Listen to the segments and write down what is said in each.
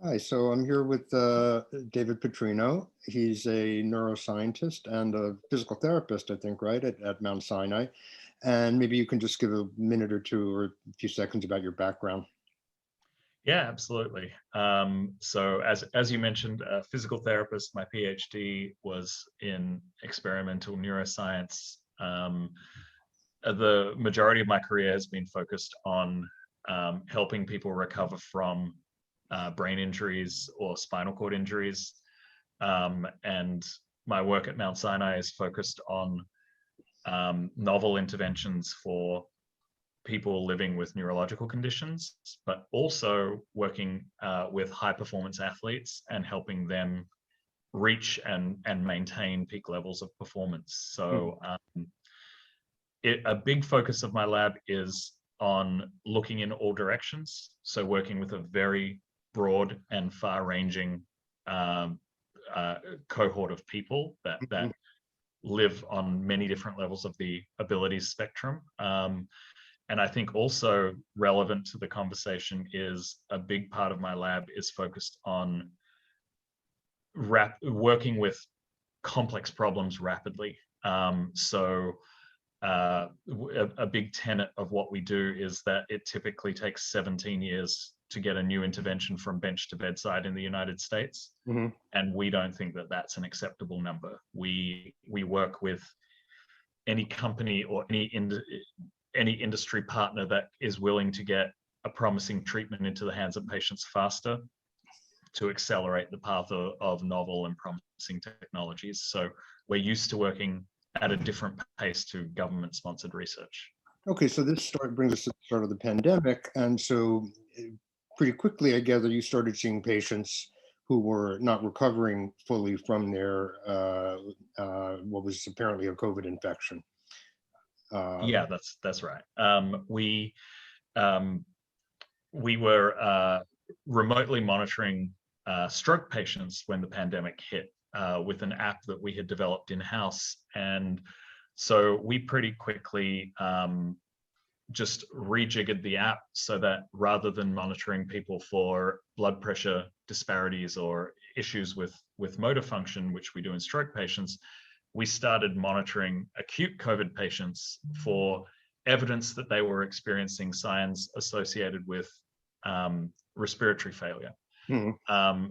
Hi, so I'm here with David Putrino. He's a neuroscientist and a physical therapist, I think, right, at Mount Sinai. And maybe you can just give a minute or two or a few seconds about your background. Yeah, absolutely. So as you mentioned, a physical therapist, my PhD was in experimental neuroscience. The majority of my career has been focused on helping people recover from brain injuries or spinal cord injuries. And my work at Mount Sinai is focused on novel interventions for people living with neurological conditions, but also working with high performance athletes and helping them reach and maintain peak levels of performance. So a big focus of my lab is on looking in all directions. So working with a very broad and far-ranging cohort of people that live on many different levels of the abilities spectrum. And I think also relevant to the conversation is a big part of my lab is focused on working with complex problems rapidly. A big tenet of what we do is that it typically takes 17 years to get a new intervention from bench to bedside in the United States. Mm-hmm. And we don't think that that's an acceptable number. We work with any company or any industry partner that is willing to get a promising treatment into the hands of patients faster to accelerate the path of novel and promising technologies. So we're used to working at a different pace to government-sponsored research. Okay, so this brings us to the start of the pandemic. And so pretty quickly, I gather you started seeing patients who were not recovering fully from their, what was apparently a COVID infection. Yeah, that's right. We were remotely monitoring stroke patients when the pandemic hit with an app that we had developed in-house. And so we pretty quickly just rejiggered the app so that rather than monitoring people for blood pressure disparities or issues with motor function, which we do in stroke patients, we started monitoring acute COVID patients for evidence that they were experiencing signs associated with respiratory failure.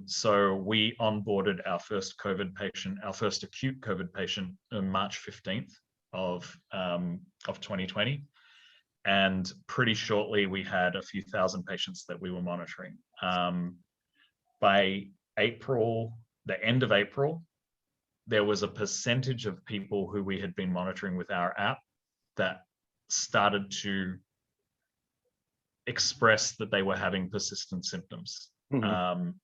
So we onboarded our first COVID patient, our first acute COVID patient on March 15th of 2020. And pretty shortly, we had a few thousand patients that we were monitoring. By April, the end of April, there was a percentage of people who we had been monitoring with our app that started to express that they were having persistent symptoms. On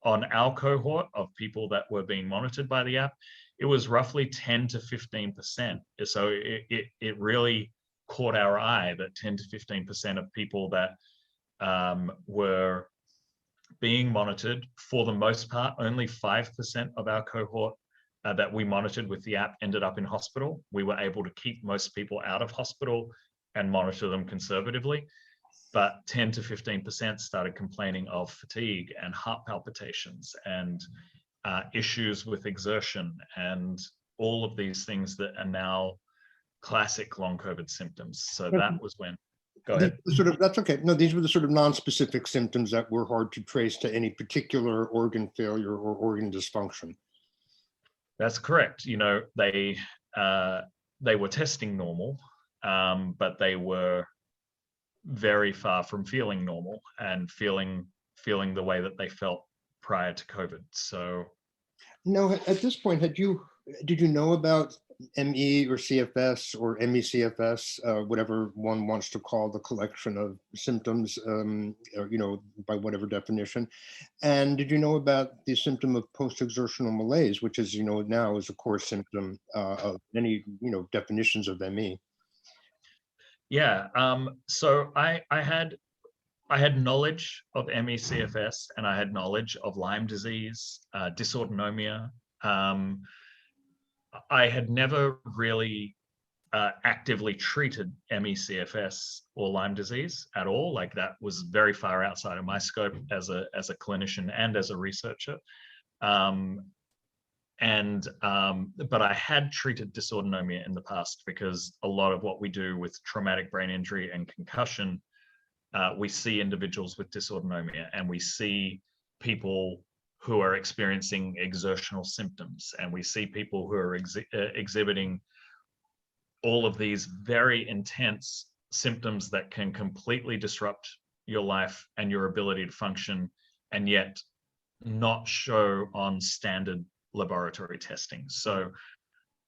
our cohort of people that were being monitored by the app, it was roughly 10 to 15%. So it really caught our eye that 10 to 15% of people that were being monitored, for the most part, only 5% of our cohort that we monitored with the app ended up in hospital. We were able to keep most people out of hospital and monitor them conservatively. But 10 to 15% started complaining of fatigue and heart palpitations and issues with exertion and all of these things that are now classic long COVID symptoms. So that was when, go ahead. That's okay. No, these were the sort of non-specific symptoms that were hard to trace to any particular organ failure or organ dysfunction. That's correct. You know, they were testing normal, but they were very far from feeling normal and feeling the way that they felt prior to COVID. So no, at this point, did you know about ME or CFS or ME-CFS, whatever one wants to call the collection of symptoms, or, by whatever definition? And did you know about the symptom of post-exertional malaise, which is, now is a core symptom of many, definitions of ME? Yeah, so I had knowledge of ME/CFS and I had knowledge of Lyme disease, dysautonomia. I had never really actively treated ME/CFS or Lyme disease at all. Like that was very far outside of my scope as a clinician and as a researcher. But I had treated dysautonomia in the past, because a lot of what we do with traumatic brain injury and concussion, we see individuals with dysautonomia, and we see people who are experiencing exertional symptoms, and we see people who are exhibiting all of these very intense symptoms that can completely disrupt your life and your ability to function, and yet not show on standard laboratory testing. So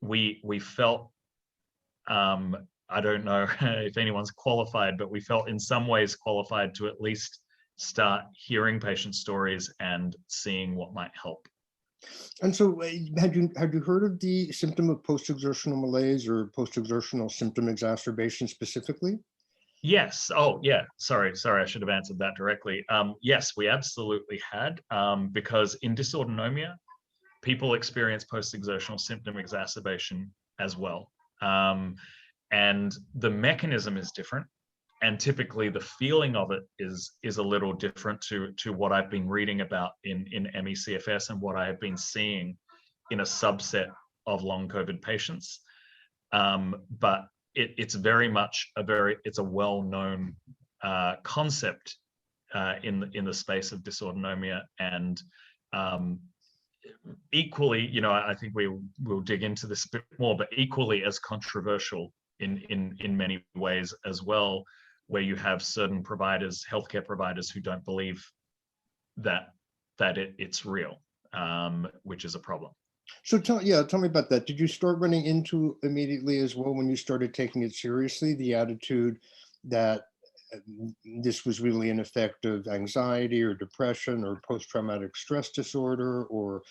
we felt, I don't know if anyone's qualified, but we felt in some ways qualified to at least start hearing patient stories and seeing what might help. And so had you heard of the symptom of post-exertional malaise or post-exertional symptom exacerbation specifically? Yes. Oh, yeah. Sorry. I should have answered that directly. Yes, we absolutely had, because in dysautonomia, people experience post-exertional symptom exacerbation as well. And the mechanism is different. And typically the feeling of it is a little different to what I've been reading about in ME/CFS and what I have been seeing in a subset of long COVID patients. But it's very much it's a well-known concept in the space of dysautonomia. And equally, I think we'll dig into this a bit more, but equally as controversial in many ways as well, where you have certain providers, healthcare providers, who don't believe that it's real, which is a problem. So tell me about that. Did you start running into immediately as well, when you started taking it seriously, the attitude that this was really an effect of anxiety or depression or post-traumatic stress disorder or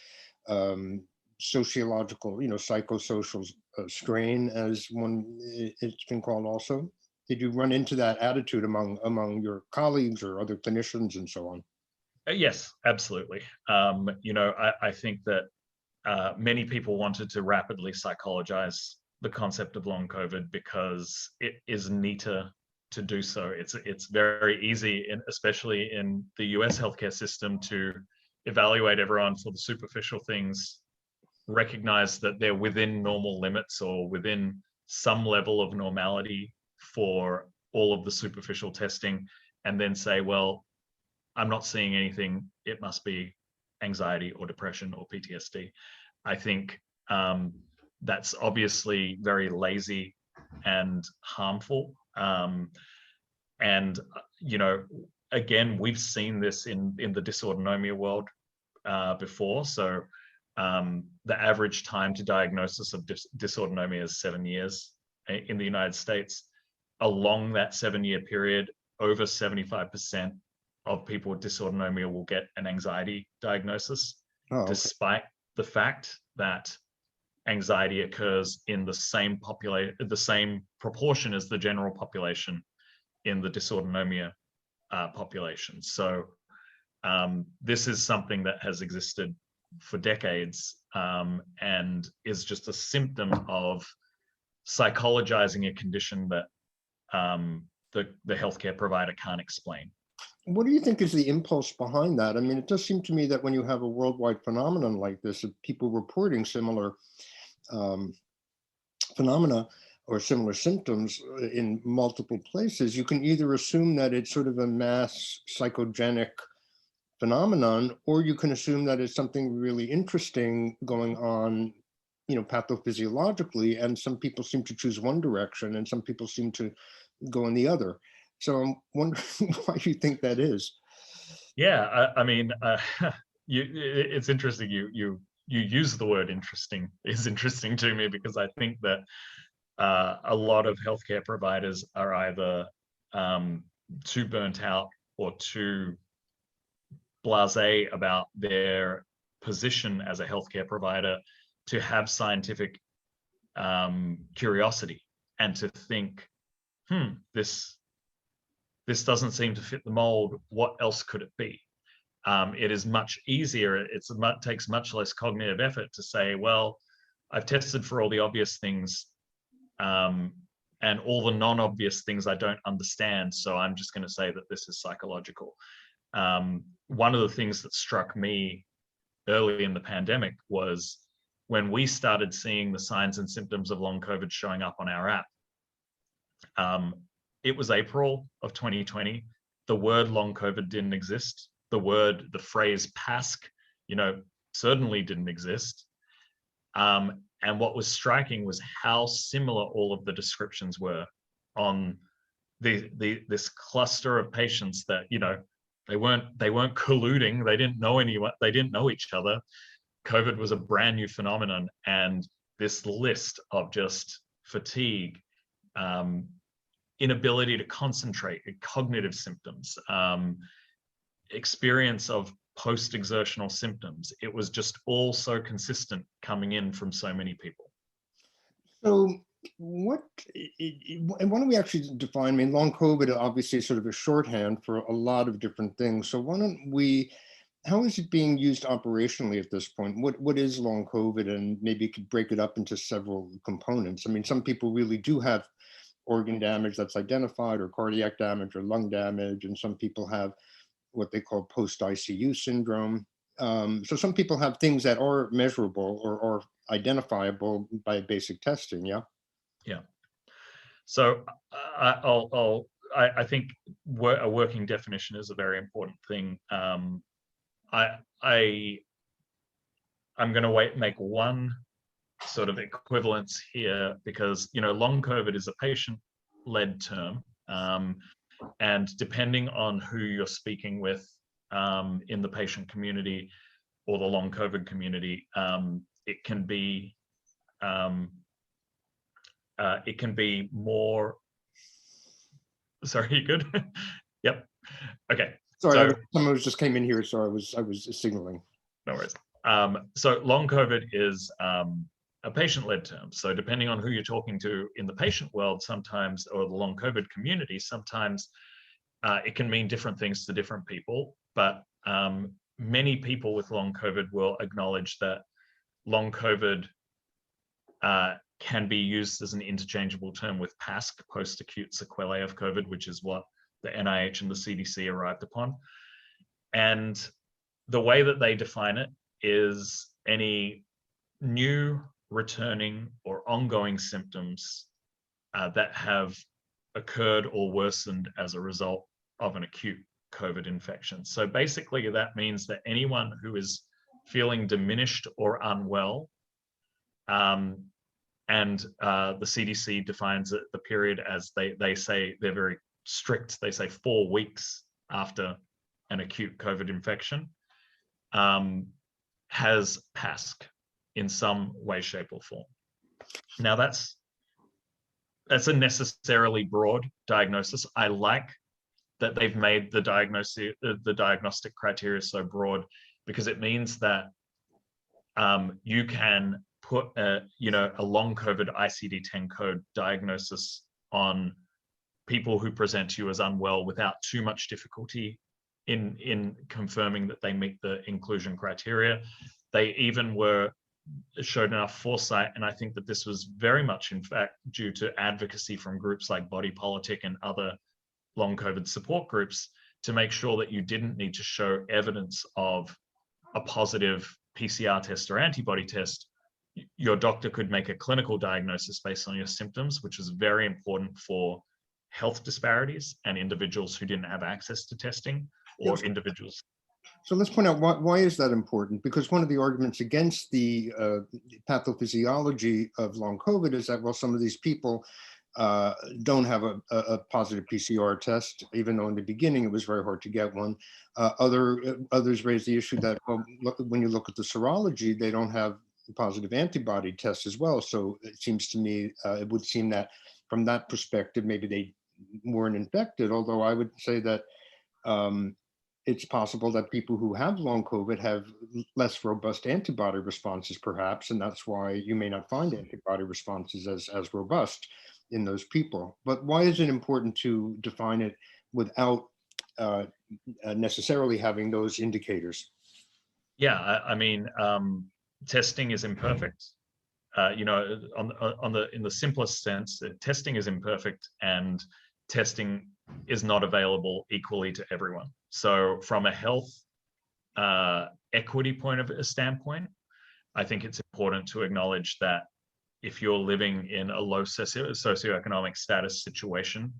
sociological, psychosocial strain, as it's been called also? Did you run into that attitude among your colleagues or other clinicians and so on? Yes, absolutely. I think that many people wanted to rapidly psychologize the concept of long COVID because it is neater to do so. It's very easy, especially in the US healthcare system, to evaluate everyone for the superficial things, recognize that they're within normal limits or within some level of normality for all of the superficial testing, and then say, well, I'm not seeing anything, it must be anxiety or depression or PTSD. I think that's obviously very lazy and harmful. And again, we've seen this in the dysautonomia world before. So the average time to diagnosis of dysautonomia is 7 years in the United States. Along that 7-year period, over 75% of people with dysautonomia will get an anxiety diagnosis, Okay. despite the fact that anxiety occurs in the same proportion as the general population in the dysautonomia population. So this is something that has existed for decades, and is just a symptom of psychologizing a condition that the healthcare provider can't explain. What do you think is the impulse behind that? I mean, it does seem to me that when you have a worldwide phenomenon like this, of people reporting similar phenomena or similar symptoms in multiple places, you can either assume that it's sort of a mass psychogenic phenomenon, or you can assume that it's something really interesting going on, pathophysiologically, and some people seem to choose one direction and some people seem to go in the other. So I'm wondering why you think that is. Yeah, I mean, it's interesting. You use the word "interesting" is interesting to me, because I think that a lot of healthcare providers are either too burnt out or too blasé about their position as a healthcare provider to have scientific curiosity and to think, this doesn't seem to fit the mold. What else could it be? It is much easier. It takes much less cognitive effort to say, well, I've tested for all the obvious things. and all the non-obvious things I don't understand. So I'm just going to say that this is psychological. One of the things that struck me early in the pandemic was when we started seeing the signs and symptoms of long COVID showing up on our app. It was April of 2020. The word long COVID didn't exist. The phrase PASC, certainly didn't exist. And what was striking was how similar all of the descriptions were on this cluster of patients that, they weren't colluding. They didn't know anyone. They didn't know each other. COVID was a brand new phenomenon, and this list of just fatigue, inability to concentrate, cognitive symptoms, experience of post-exertional symptoms. It was just all so consistent coming in from so many people. So why don't we actually define, long COVID obviously is sort of a shorthand for a lot of different things. So how is it being used operationally at this point? What is long COVID? And maybe you could break it up into several components. Some people really do have organ damage that's identified, or cardiac damage, or lung damage, and some people have what they call post-ICU syndrome. So some people have things that are measurable or identifiable by basic testing, yeah? Yeah. So I think a working definition is a very important thing. I'm going to make one sort of equivalence here, because long COVID is a patient-led term, and depending on who you're speaking with in the patient community or the long COVID community, it can be more. Sorry, you good? Yep. Okay. Sorry, someone just came in here, so I was signaling. No worries. So long COVID is a patient-led term. So depending on who you're talking to in the patient world, sometimes, or the long COVID community, sometimes it can mean different things to different people. But many people with long COVID will acknowledge that long COVID can be used as an interchangeable term with PASC, post-acute sequelae of COVID, which is what the NIH and the CDC arrived upon. And the way that they define it is any new, returning, or ongoing symptoms that have occurred or worsened as a result of an acute COVID infection. So basically that means that anyone who is feeling diminished or unwell, and the CDC defines the period as they say, they're very strict, they say 4 weeks after an acute COVID infection, has PASC in some way, shape, or form. Now that's a necessarily broad diagnosis. I like that they've made the diagnostic criteria so broad, because it means that you can put a long COVID ICD-10 code diagnosis on people who present to you as unwell without too much difficulty in confirming that they meet the inclusion criteria. They even showed enough foresight, and I think that this was very much, in fact, due to advocacy from groups like Body Politic and other long COVID support groups, to make sure that you didn't need to show evidence of a positive PCR test or antibody test. Your doctor could make a clinical diagnosis based on your symptoms, which is very important for health disparities and individuals who didn't have access to testing, or individuals. So let's point out why is that important? Because one of the arguments against the pathophysiology of long COVID is that, well, some of these people don't have a positive PCR test, even though in the beginning it was very hard to get one. Others raise the issue that, well, when you look at the serology, they don't have positive antibody tests as well. So it seems to me, it would seem that from that perspective, maybe they weren't infected, although I would say that it's possible that people who have long COVID have less robust antibody responses, perhaps, and that's why you may not find antibody responses as robust in those people. But why is it important to define it without necessarily having those indicators? Yeah, testing is imperfect. you know, in the simplest sense, testing is imperfect and testing is not available equally to everyone. So from a health equity standpoint, I think it's important to acknowledge that if you're living in a low socioeconomic status situation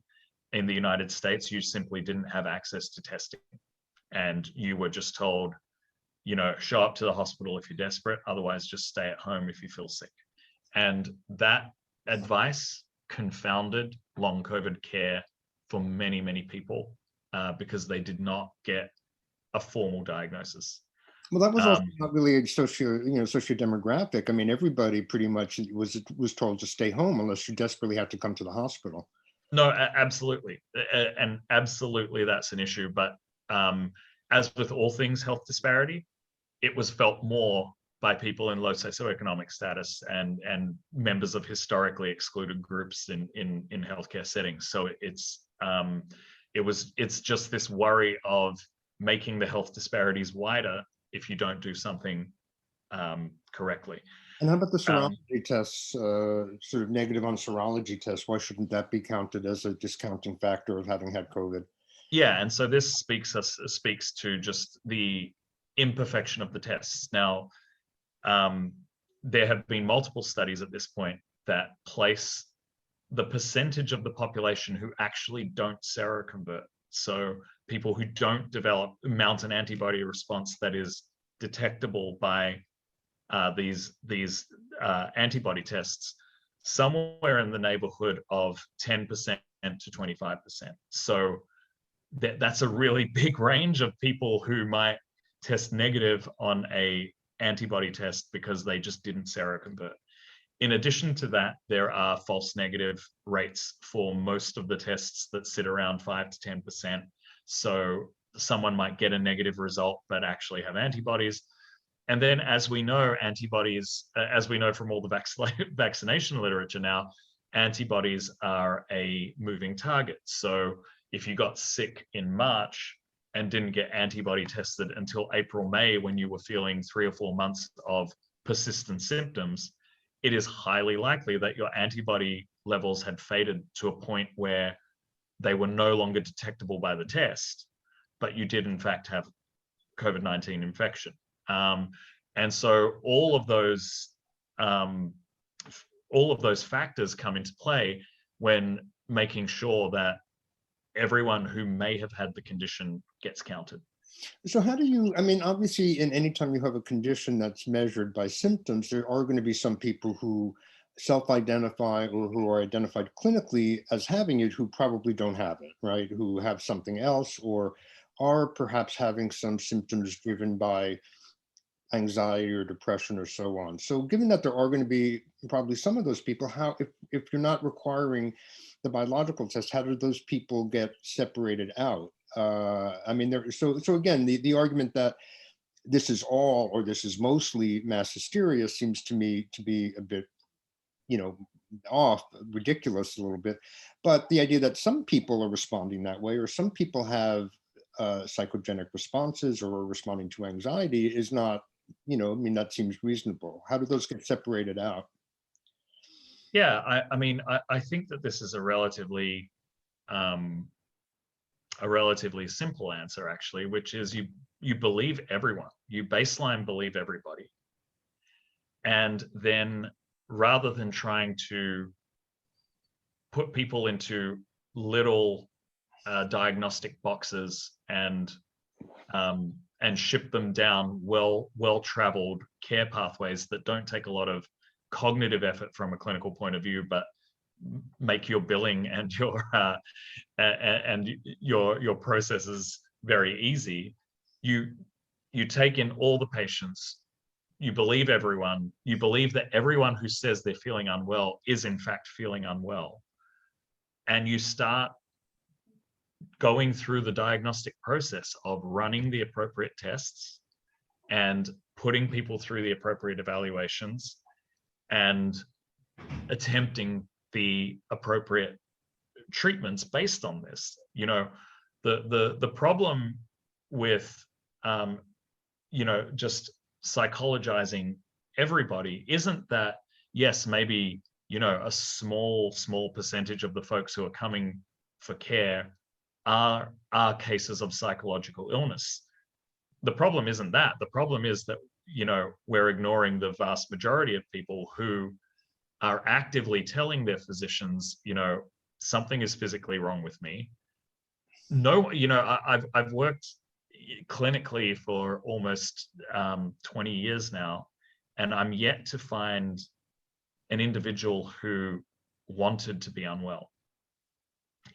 in the United States, you simply didn't have access to testing. And you were just told, you know, show up to the hospital if you're desperate, otherwise just stay at home if you feel sick. And that advice confounded long COVID care for many, many people because they did not get a formal diagnosis. Well, that was also not really a socio-demographic. I mean, everybody pretty much was told to stay home unless you desperately had to come to the hospital. No, absolutely. And absolutely that's an issue. But as with all things health disparity, it was felt more by people in low socioeconomic status and members of historically excluded groups in healthcare settings. So it's just this worry of making the health disparities wider if you don't do something correctly. And how about the serology tests, sort of negative on serology tests? Why shouldn't that be counted as a discounting factor of having had COVID? Yeah, and so this speaks to just the imperfection of the tests. Now, there have been multiple studies at this point that place the percentage of the population who actually don't seroconvert. So people who don't mount an antibody response that is detectable by these antibody tests, somewhere in the neighborhood of 10% to 25%. So that's a really big range of people who might test negative on a antibody test because they just didn't seroconvert. In addition to that, there are false negative rates for most of the tests that sit around 5 to 10%. So someone might get a negative result, but actually have antibodies. And then as we know, antibodies, as we know from all the vaccination literature now, antibodies are a moving target. So if you got sick in March and didn't get antibody tested until April, May, when you were feeling 3 or 4 months of persistent symptoms, it is highly likely that your antibody levels had faded to a point where they were no longer detectable by the test, but you did in fact have COVID-19 infection. And so all of those factors come into play when making sure that everyone who may have had the condition gets counted. So how do you, I mean, obviously in any time you have a condition that's measured by symptoms, there are going to be some people who self-identify or who are identified clinically as having it who probably don't have it, right? Who have something else or are perhaps having some symptoms driven by anxiety or depression or so on. So given that there are going to be probably some of those people, how, if you're not requiring the biological test, how do those people get separated out? I mean, so again, the argument that this is all or this is mostly mass hysteria seems to me to be a bit, off, ridiculous a little bit. But the idea that some people are responding that way, or some people have psychogenic responses or are responding to anxiety is not, I mean, that seems reasonable. How do those get separated out? Yeah, I mean, I think that this is a relatively simple answer, actually, which is you believe everyone. You baseline believe everybody. And then rather than trying to put people into little diagnostic boxes and ship them down well-traveled care pathways that don't take a lot of cognitive effort from a clinical point of view, but make your billing and your processes very easy. You take in all the patients. You believe everyone. You believe that everyone who says they're feeling unwell is in fact feeling unwell, and you start going through the diagnostic process of running the appropriate tests and putting people through the appropriate evaluations and attempting the appropriate treatments based on this. The problem with just psychologizing everybody isn't that yes, maybe, a small percentage of the folks who are coming for care are cases of psychological illness. The problem isn't that. The problem is that, we're ignoring the vast majority of people who are actively telling their physicians, something is physically wrong with me. No, I've worked clinically for almost 20 years now, and I'm yet to find an individual who wanted to be unwell.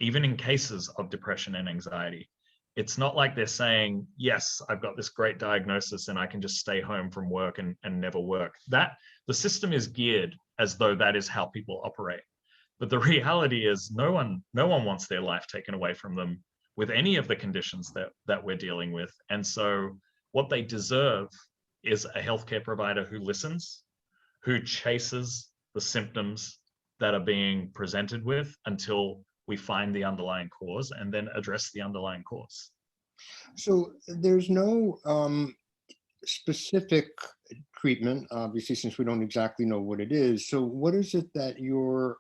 Even in cases of depression and anxiety, it's not like they're saying, yes, I've got this great diagnosis and I can just stay home from work and never work. That the system is geared as though that is how people operate. But the reality is no one wants their life taken away from them with any of the conditions that we're dealing with. And so what they deserve is a healthcare provider who listens, who chases the symptoms that are being presented with until we find the underlying cause and then address the underlying cause. So there's no specific treatment, obviously, since we don't exactly know what it is. So what is it that you're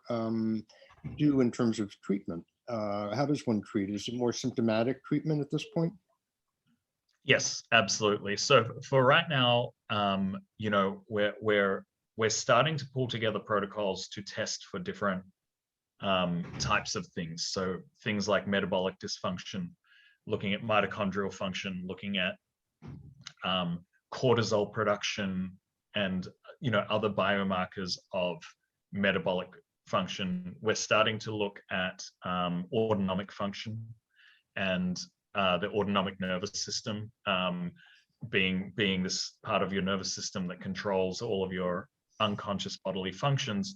do in terms of treatment? How does one treat? Is it more symptomatic treatment at this point? Yes, absolutely. So for right now, we're starting to pull together protocols to test for different types of things. So things like metabolic dysfunction, looking at mitochondrial function, looking at cortisol production, and other biomarkers of metabolic function. We're starting to look at autonomic function and the autonomic nervous system, being this part of your nervous system that controls all of your unconscious bodily functions.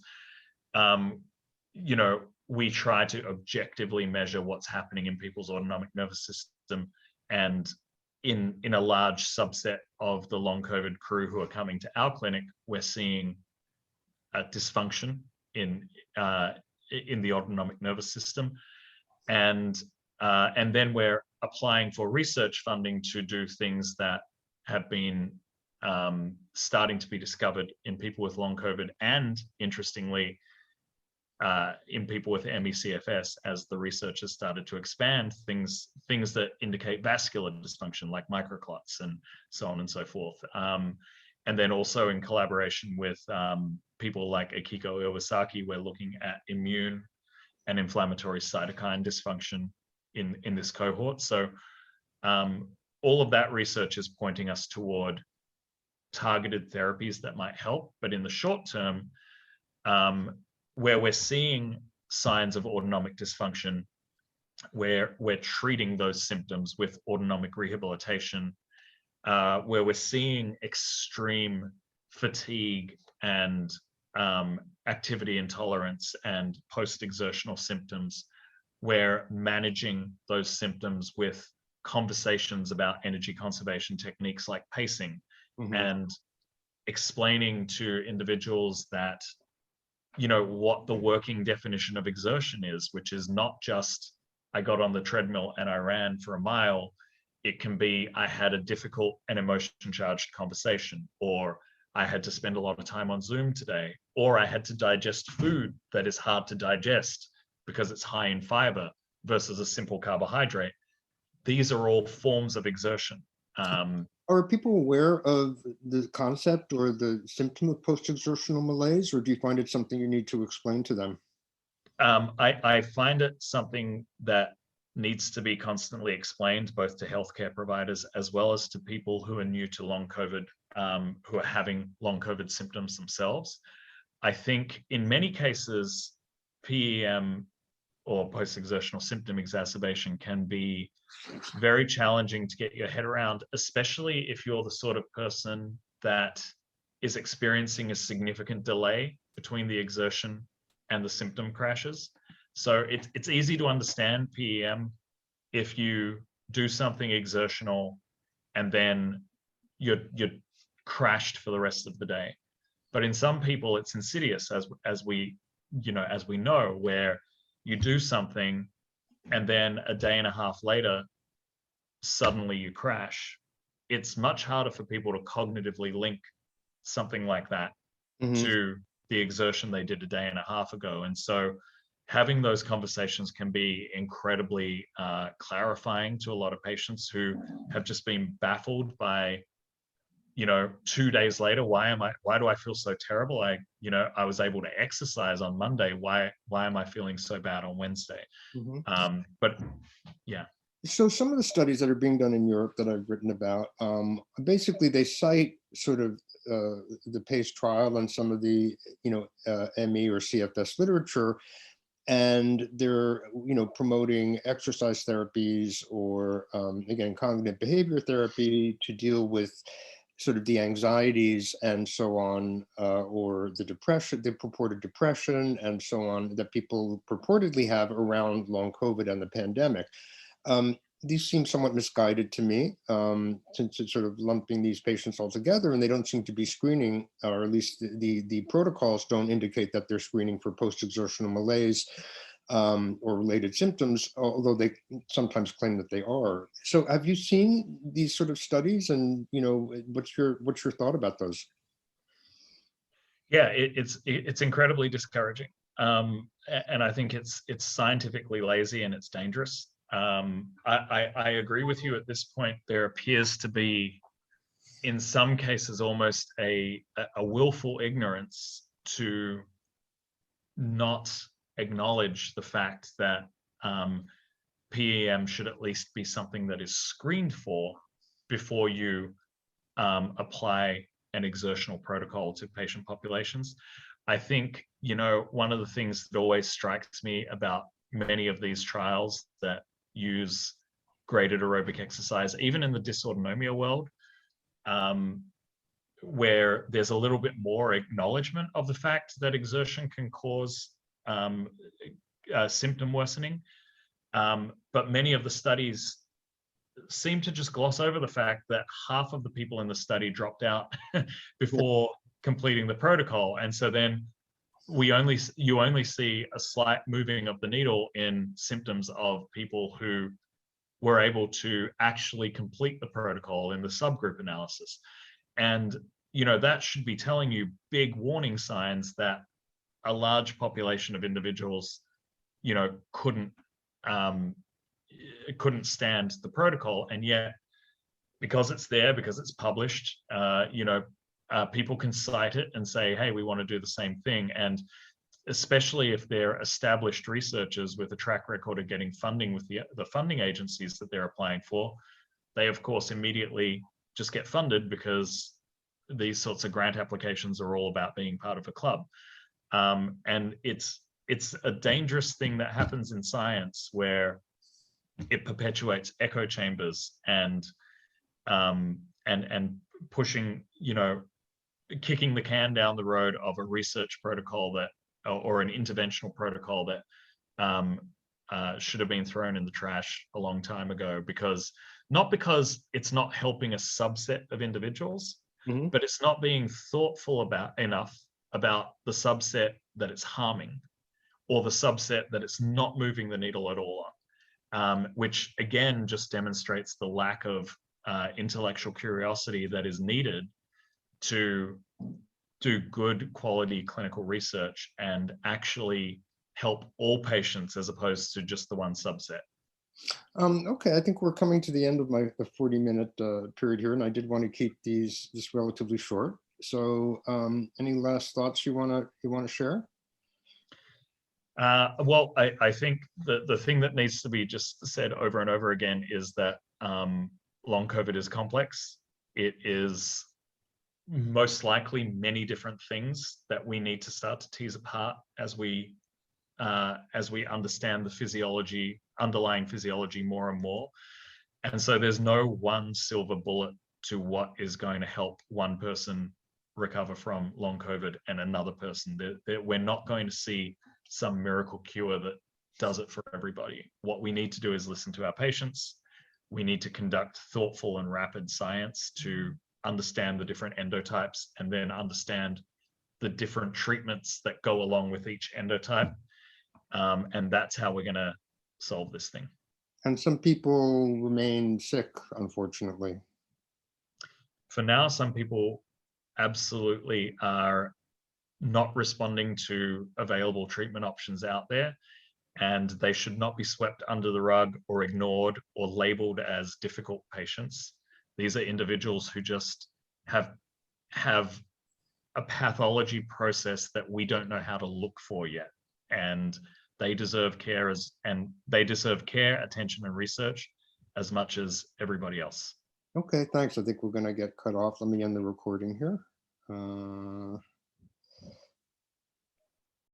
We try to objectively measure what's happening in people's autonomic nervous system, and in a large subset of the long COVID crew who are coming to our clinic, we're seeing a dysfunction in the autonomic nervous system, and then we're applying for research funding to do things that have been starting to be discovered in people with long COVID, and interestingly, in people with ME/CFS, as the research has started to expand, things that indicate vascular dysfunction like microclots and so on and so forth. And then also in collaboration with people like Akiko Iwasaki, we're looking at immune and inflammatory cytokine dysfunction in this cohort. So all of that research is pointing us toward targeted therapies that might help. But in the short term, where we're seeing signs of autonomic dysfunction, where we're treating those symptoms with autonomic rehabilitation, where we're seeing extreme fatigue and activity intolerance and post-exertional symptoms, we're managing those symptoms with conversations about energy conservation techniques like pacing, and explaining to individuals that what the working definition of exertion is, which is not just I got on the treadmill and I ran for a mile. It can be I had a difficult and emotion charged conversation, or I had to spend a lot of time on Zoom today, or I had to digest food that is hard to digest because it's high in fiber versus a simple carbohydrate. These are all forms of exertion. Are people aware of the concept or the symptom of post-exertional malaise, or do you find it something you need to explain to them? I find it something that needs to be constantly explained, both to healthcare providers as well as to people who are new to long COVID, who are having long COVID symptoms themselves. I think in many cases, PEM or post-exertional symptom exacerbation can be very challenging to get your head around, especially if you're the sort of person that is experiencing a significant delay between the exertion and the symptom crashes. So it's easy to understand PEM if you do something exertional and then you're crashed for the rest of the day. But in some people, it's insidious, as we know, where you do something and then a day and a half later, suddenly you crash. It's much harder for people to cognitively link something like that to the exertion they did a day and a half ago. And so having those conversations can be incredibly clarifying to a lot of patients who have just been baffled by, 2 days later, why do I feel so terrible? I was able to exercise on Monday. Why am I feeling so bad on Wednesday? But yeah. So some of the studies that are being done in Europe that I've written about, basically they cite sort of the PACE trial and some of the, ME or CFS literature, and they're, promoting exercise therapies or, again, cognitive behavior therapy to deal with sort of the anxieties and so on, or the depression, the purported depression and so on that people purportedly have around long COVID and the pandemic. These seem somewhat misguided to me, since it's sort of lumping these patients all together, and they don't seem to be screening, or at least the protocols don't indicate that they're screening for post-exertional malaise or related symptoms, although they sometimes claim that they are. So have you seen these sort of studies, and what's your thought about those? Yeah, it's incredibly discouraging. And I think it's scientifically lazy and it's dangerous. I agree with you at this point. There appears to be, in some cases, almost a willful ignorance to not acknowledge the fact that PEM should at least be something that is screened for before you apply an exertional protocol to patient populations. I think, one of the things that always strikes me about many of these trials that use graded aerobic exercise, even in the dysautonomia world, where there's a little bit more acknowledgement of the fact that exertion can cause symptom worsening. But many of the studies seem to just gloss over the fact that half of the people in the study dropped out before completing the protocol. And so then you only see a slight moving of the needle in symptoms of people who were able to actually complete the protocol in the subgroup analysis. And, that should be telling you big warning signs that a large population of individuals, couldn't stand the protocol. And yet, because it's there, because it's published, people can cite it and say, hey, we want to do the same thing. And especially if they're established researchers with a track record of getting funding with the funding agencies that they're applying for, they of course immediately just get funded, because these sorts of grant applications are all about being part of a club. And it's a dangerous thing that happens in science, where it perpetuates echo chambers and pushing, kicking the can down the road of a research protocol that, or an interventional protocol that should have been thrown in the trash a long time ago, not because it's not helping a subset of individuals, but it's not being thoughtful enough about the subset that it's harming, or the subset that it's not moving the needle at all on, which again just demonstrates the lack of intellectual curiosity that is needed to do good quality clinical research and actually help all patients, as opposed to just the one subset. Okay, I think we're coming to the end of my 40-minute period here, and I did want to keep this relatively short. So, any last thoughts you want to share? Well, I think the thing that needs to be just said over and over again is that long COVID is complex. It is most likely many different things that we need to start to tease apart as we understand the underlying physiology more and more. And so there's no one silver bullet to what is going to help one person recover from long COVID and another person. We're not going to see some miracle cure that does it for everybody. What we need to do is listen to our patients. We need to conduct thoughtful and rapid science to understand the different endotypes, and then understand the different treatments that go along with each endotype. And that's how we're going to solve this thing. And some people remain sick, unfortunately. For now, some people absolutely are not responding to available treatment options out there, and they should not be swept under the rug or ignored or labeled as difficult patients. These are individuals who just have a pathology process that we don't know how to look for yet, and they deserve care, attention, and research as much as everybody else. Okay, thanks. I think we're going to get cut off. Let me end the recording here.